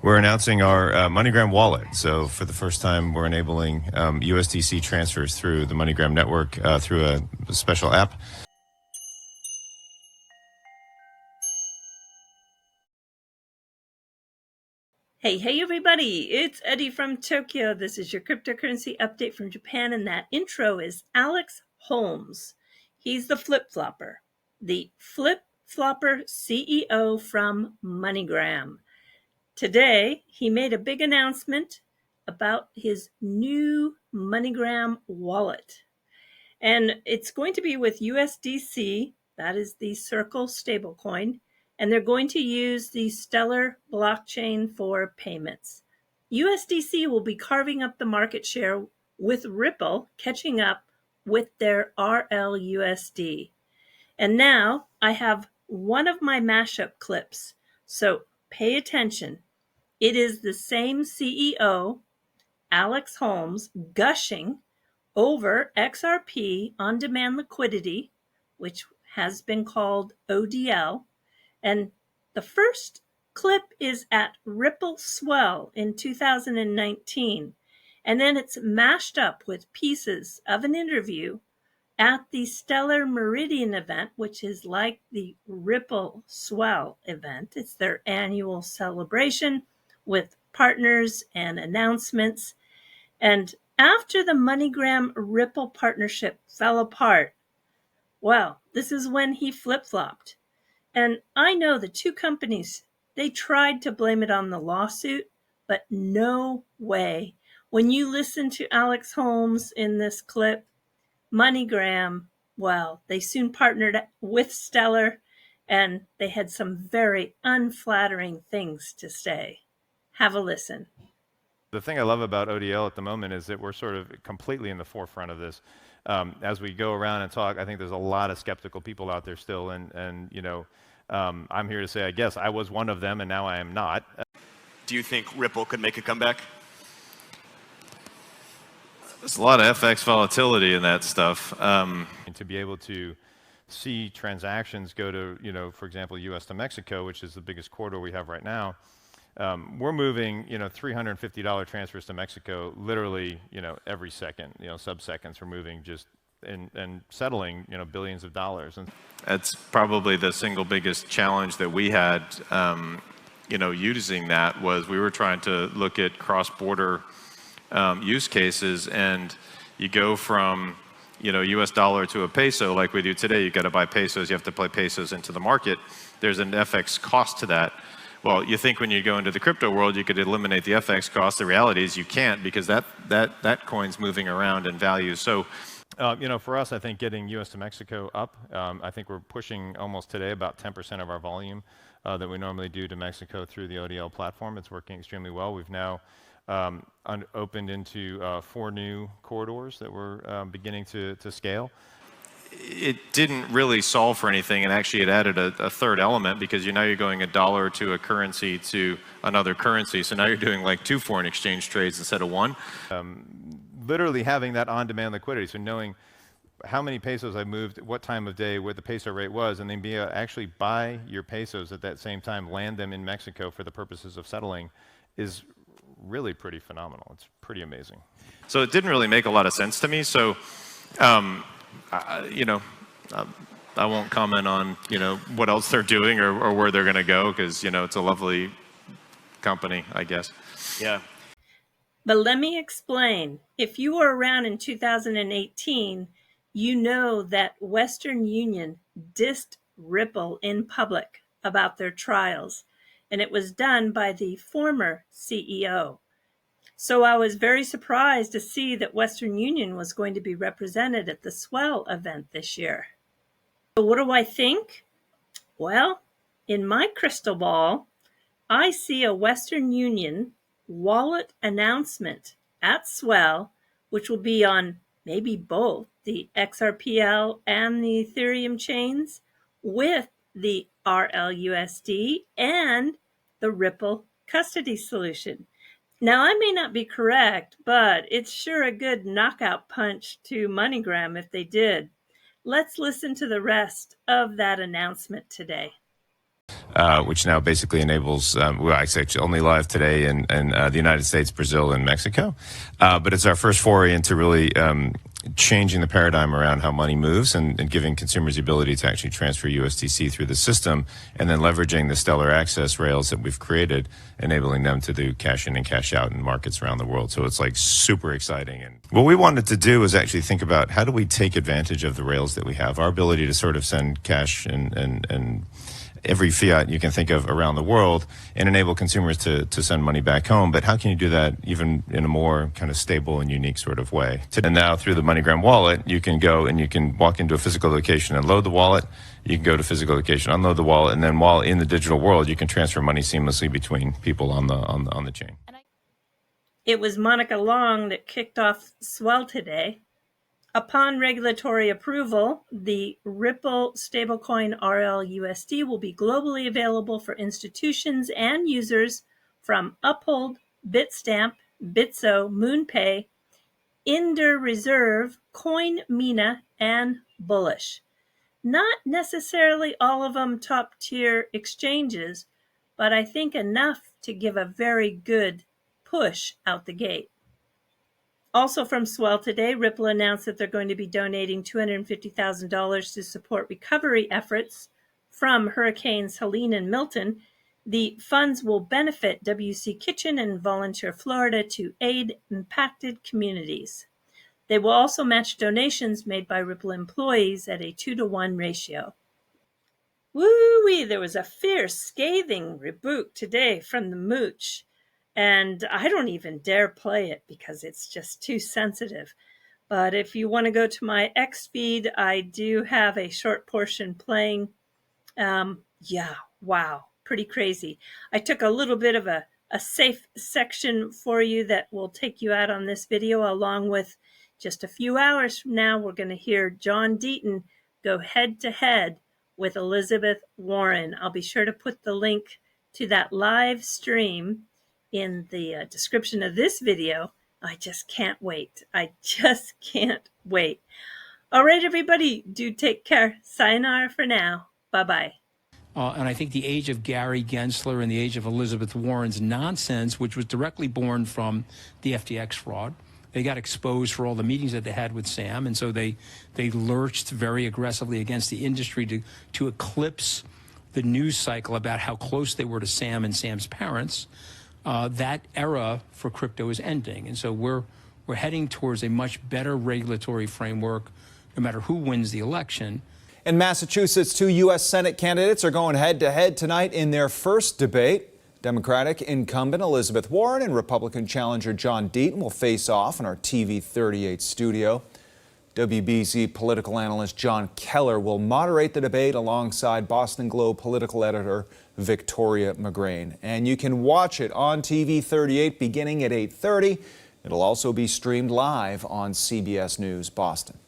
we're announcing our MoneyGram wallet. So for the first time, we're enabling USDC transfers through the MoneyGram network through a special app. Hey everybody, it's Eddie from Tokyo. This is your cryptocurrency update from Japan, and that intro is Alex Holmes. He's the FlipFlopper, the FlipFlopper CEO from MoneyGram. Today, he made a big announcement about his new MoneyGram wallet. And it's going to be with USDC, that is the Circle stablecoin, and they're going to use the Stellar blockchain for payments. USDC will be carving up the market share, with Ripple catching up with their RLUSD. And now I have one of my mashup clips, so pay attention. It is the same CEO, Alex Holmes, gushing over XRP on-demand liquidity, which has been called ODL. And the first clip is at Ripple SWELL in 2019. And then it's mashed up with pieces of an interview at the Stellar Meridian event, which is like the Ripple SWELL event. It's their annual celebration with partners and announcements. And after the MoneyGram Ripple partnership fell apart, well, this is when he flip-flopped. And I know the two companies, they tried to blame it on the lawsuit, but no way. When you listen to Alex Holmes in this clip, MoneyGram, well, they soon partnered with Stellar, and they had some very unflattering things to say. Have a listen. The thing I love about ODL at the moment is that we're sort of completely in the forefront of this. As we go around and talk, I think there's a lot of skeptical people out there still, and you know, I'm here to say, I guess I was one of them, and now I am not. Do you think Ripple could make a comeback? There's a lot of FX volatility in that stuff. And to be able to see transactions go to, you know, for example, US to Mexico, which is the biggest corridor we have right now, we're moving, you know, $350 transfers to Mexico literally, you know, every second, you know, sub-seconds. We're moving just and settling, you know, billions of dollars. And that's probably the single biggest challenge that we had, you know, using that was we were trying to look at cross-border use cases, and you go from, you know, US dollar to a peso like we do today. You got to buy pesos, you have to play pesos into the market. There's an FX cost to that. Well, you think when you go into the crypto world, you could eliminate the FX cost. The reality is you can't, because that coin's moving around in value. So, you know, for us, I think getting US to Mexico up, I think we're pushing almost today about 10% of our volume that we normally do to Mexico through the ODL platform. It's working extremely well. We've now opened into 4 new corridors that we're beginning to scale. It didn't really solve for anything, and actually it added a third element, because now you're going a dollar to a currency to another currency. So now you're doing like 2 foreign exchange trades instead of 1. Literally having that on-demand liquidity, so knowing how many pesos I moved, what time of day, what the peso rate was, and then be able to actually buy your pesos at that same time, land them in Mexico for the purposes of settling, is really pretty phenomenal. It's pretty amazing. So it didn't really make a lot of sense to me. So, you know, I won't comment on, you know, what else they're doing or where they're going to go, because, you know, it's a lovely company, I guess. Yeah. But let me explain. If you were around in 2018, you know that Western Union dissed Ripple in public about their trials, and it was done by the former CEO. So I was very surprised to see that Western Union was going to be represented at the SWELL event this year. So what do I think? Well, in my crystal ball, I see a Western Union wallet announcement at SWELL, which will be on maybe both the XRPL and the Ethereum chains, with the RLUSD and the Ripple custody solution. Now, I may not be correct, but it's sure a good knockout punch to MoneyGram if they did. Let's listen to the rest of that announcement today. which now basically enables, well, it's actually only live today in the United States, Brazil, and Mexico. But it's our first foray into really changing the paradigm around how money moves and giving consumers the ability to actually transfer USDC through the system, and then leveraging the stellar access rails that we've created, enabling them to do cash in and cash out in markets around the world. So it's like super exciting. And what we wanted to do is actually think about how do we take advantage of the rails that we have, our ability to sort of send cash and every fiat you can think of around the world and enable consumers to send money back home. But how can you do that even in a more kind of stable and unique sort of way? And now through the MoneyGram wallet, you can go and you can walk into a physical location and load the wallet. You can go to physical location, unload the wallet, and then while in the digital world, you can transfer money seamlessly between people on the chain. It was Monica Long that kicked off SWELL today. Upon regulatory approval, the Ripple stablecoin RLUSD will be globally available for institutions and users from Uphold, Bitstamp, Bitso, MoonPay, Inder Reserve, CoinMina, and Bullish. Not necessarily all of them top-tier exchanges, but I think enough to give a very good push out the gate. Also from SWELL today, Ripple announced that they're going to be donating $250,000 to support recovery efforts from Hurricanes Helene and Milton. The funds will benefit WC Kitchen and Volunteer Florida to aid impacted communities. They will also match donations made by Ripple employees at a 2-to-1 ratio. Woo-wee, there was a fierce, scathing rebuke today from the Mooch. And I don't even dare play it because it's just too sensitive. But if you want to go to my X feed, I do have a short portion playing. Yeah, wow, pretty crazy. I took a little bit of a safe section for you that will take you out on this video, along with just a few hours from now, we're going to hear John DEATON go head to head with Elizabeth Warren. I'll be sure to put the link to that live stream in the description of this video. I just can't wait. I just can't wait. All right, everybody, do take care. Sayonara for now. Bye-bye. And I think the age of Gary Gensler and the age of Elizabeth Warren's nonsense, which was directly born from the FTX fraud. They got exposed for all the meetings that they had with Sam, and so they lurched very aggressively against the industry to eclipse the news cycle about how close they were to Sam and Sam's parents. That era for crypto is ending, and so we're heading towards a much better regulatory framework, no matter who wins the election. In Massachusetts, 2 U.S. Senate candidates are going head-to-head tonight in their first debate. Democratic incumbent Elizabeth Warren and Republican challenger John DEATON will face off in our TV 38 studio. WBZ political analyst John Keller will moderate the debate alongside Boston Globe political editor Victoria McGrain. And you can watch it on TV 38 beginning at 8:30. It'll also be streamed live on CBS News Boston.